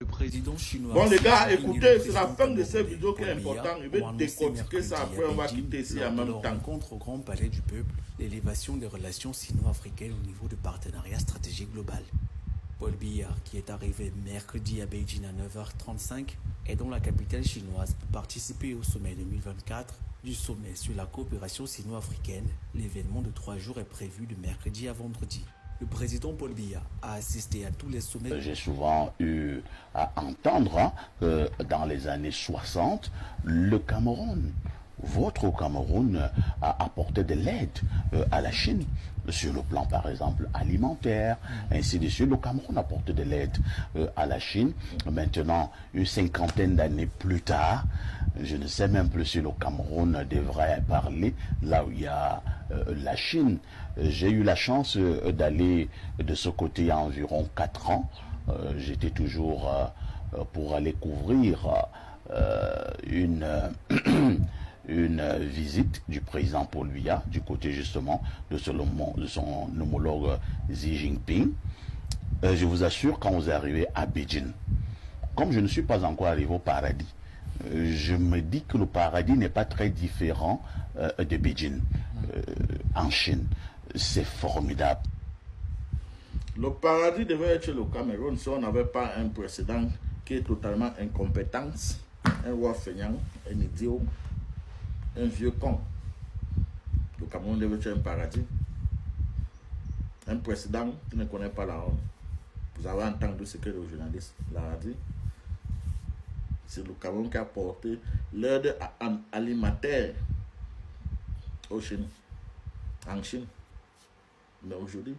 Le président chinois. Bon les gars, écoutez, c'est la fin de cette vidéo qui est importante. Je vais décortiquer ça après, on va quitter ici en même temps. Rencontre au Grand Palais du Peuple, l'élévation des relations sino-africaines au niveau de partenariat stratégique global. Paul Biya, qui est arrivé mercredi à Beijing à 9h35, est dans la capitale chinoise pour participer au sommet 2024 du sommet sur la coopération sino-africaine. L'événement de 3 jours est prévu de mercredi à vendredi. Le président Paul Biya a assisté à tous les sommets. J'ai souvent eu à entendre que dans les années 60, le Cameroun, votre Cameroun, a apporté de l'aide à la Chine, sur le plan par exemple alimentaire, ainsi de suite. Le Cameroun a apporté de l'aide à la Chine. Maintenant, une cinquantaine d'années plus tard, je ne sais même plus si le Cameroun devrait parler là où il y a la Chine. J'ai eu la chance d'aller de ce côté il y a environ 4 ans. J'étais toujours pour aller couvrir une visite du président Paul Biya du côté justement de son homologue Xi Jinping. Je vous assure, quand vous arrivez à Beijing, comme je ne suis pas encore arrivé au paradis, je me dis que le paradis n'est pas très différent de Beijing en Chine. C'est formidable. Le paradis devait être le Cameroun si on n'avait pas un président qui est totalement incompétent, un roi feignant, un idiot, un vieux con. Le Cameroun devait être un paradis. Un président qui ne connaît pas la honte. Vous avez entendu ce que le journaliste l'a dit. C'est le Cameroun qui a porté l'aide alimentaire aux Chine, en Chine. Mais aujourd'hui,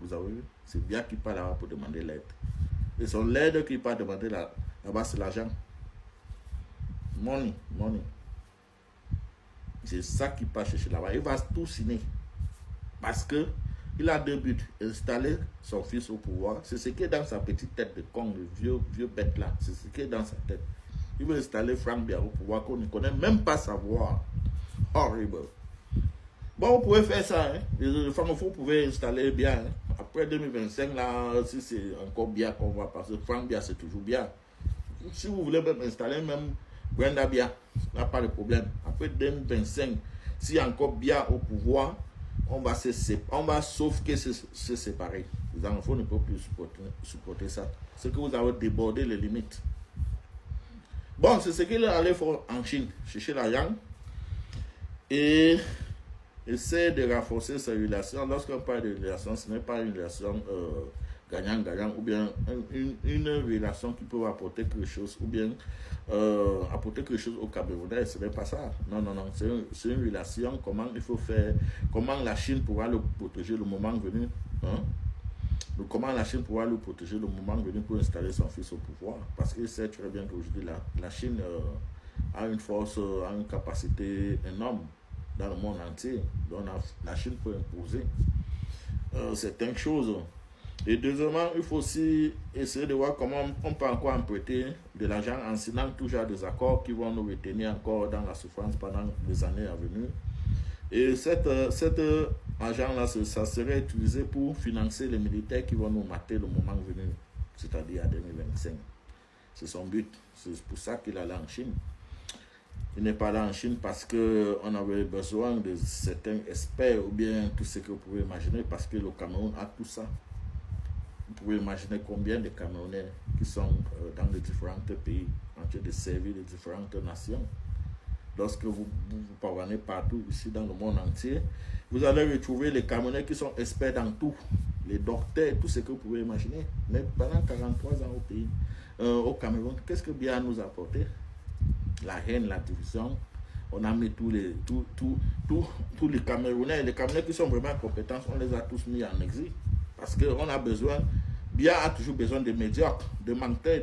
vous avez vu, c'est bien qui part là-bas pour demander l'aide. Et son l'aide qui part demander là-bas, c'est l'argent. Money, money. C'est ça qui part chercher là-bas. Il va tout signer. Parce que il a 2 buts. Installer son fils au pouvoir. C'est ce qui est dans sa petite tête de con, le vieux bête là. C'est ce qui est dans sa tête. Il veut installer Franck Biya au pouvoir qu'on ne connaît même pas savoir. Horrible. Bon, vous pouvez faire ça. Hein. Les francophones, vous pouvez installer bien. Hein. Après 2025, là, si c'est encore bien qu'on va passer, Franck Biya, c'est toujours bien. Si vous voulez même installer même Brenda Biya, il n'y a pas de problème. Après 2025, s'il y a encore Biya au pouvoir, on va sauf que se séparer. Les enfants ne peuvent plus supporter ça. C'est que vous avez débordé les limites. Bon, c'est ce qu'il est allé faire en Chine, chercher l'argent et essayer de renforcer sa relation. Lorsqu'on parle de relation, ce n'est pas une relation gagnant-gagnant ou bien une relation qui peut apporter quelque chose ou bien apporter quelque chose au Camerounais. Ce n'est pas ça. Non, non, non. C'est une relation. Comment il faut faire, comment la Chine pourra le protéger le moment venu. Hein? Comment la Chine pourra le protéger le moment venu pour installer son fils au pouvoir. Parce qu'il sait très bien qu'aujourd'hui, la Chine a une force, a une capacité énorme dans le monde entier. Donc la Chine peut imposer certaines choses. Et deuxièmement, il faut aussi essayer de voir comment on peut encore emprunter de l'argent en signant toujours des accords qui vont nous retenir encore dans la souffrance pendant les années à venir. Et cet argent-là, ça serait utilisé pour financer les militaires qui vont nous mater le moment venu, c'est-à-dire à 2025. C'est son but. C'est pour ça qu'il est allé en Chine. Il n'est pas allé en Chine parce qu'on avait besoin de certains experts ou bien tout ce que vous pouvez imaginer, parce que le Cameroun a tout ça. Vous pouvez imaginer combien de Camerounais qui sont dans les différents pays en train de servir les différentes nations. Lorsque vous parvenez partout ici dans le monde entier, vous allez retrouver les Camerounais qui sont experts dans tout. Les docteurs, tout ce que vous pouvez imaginer. Mais pendant 43 ans au pays, au Cameroun, qu'est-ce que Biya nous a apporté? La haine, la division. On a mis tous les Camerounais qui sont vraiment compétents, on les a tous mis en exil. Parce qu'on a besoin, Biya a toujours besoin de médiocres, de menteurs,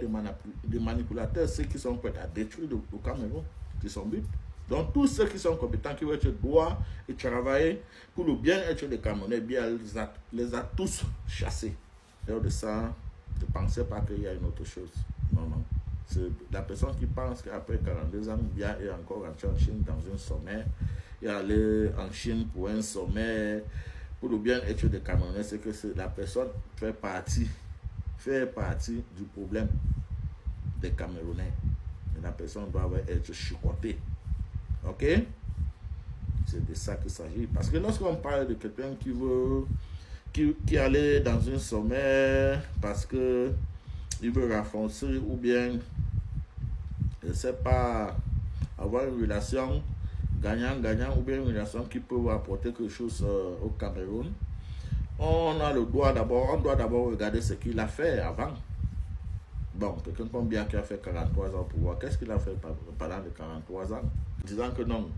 de manipulateurs, ceux qui sont prêts à détruire le Cameroun, c'est son but. Donc tous ceux qui sont compétents, qui veulent être droits et travailler pour le bien-être des Camerounais, Biya les a tous chassés. D'ailleurs de ça, ne pensez pas qu'il y a une autre chose. Non, non. C'est la personne qui pense qu'après 42 ans, Biya est encore rentré en Chine dans un sommet. Il est allé en Chine pour un sommet. Pour le bien-être des Camerounais, c'est que la personne fait partie du problème. des Camerounais. Et la personne doit être chicotée. Ok? C'est de ça qu'il s'agit. Parce que lorsqu'on parle de quelqu'un qui veut, qui allait dans un sommet parce que il veut renforcer ou bien, je ne sais pas, avoir une relation gagnant-gagnant ou bien une relation qui peut apporter quelque chose au Cameroun, on doit d'abord regarder ce qu'il a fait avant. Bon, quelqu'un comme bien qui a fait 43 ans pour voir, qu'est-ce qu'il a fait pendant les 43 ans? Disant que non,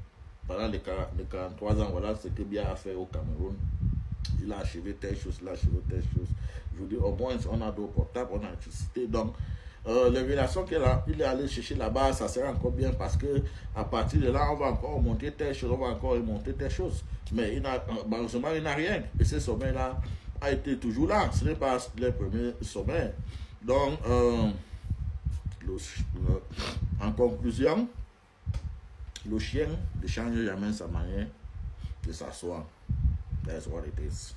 pendant les 43 ans, voilà ce que bien a fait au Cameroun. Il a achevé telle chose, il a achevé telle chose. Je vous dis, au moins, on a d'eau potable, on a électricité. Donc, les relations qu'il est allé chercher là-bas, ça sert encore bien parce que à partir de là, on va encore monter telle chose, on va encore monter telle chose. Mais malheureusement, il n'a rien. Et ce sommet-là a été toujours là. Ce n'est pas le premier sommet. Donc, en conclusion, le chien ne change jamais sa manière de s'asseoir. That's what it is.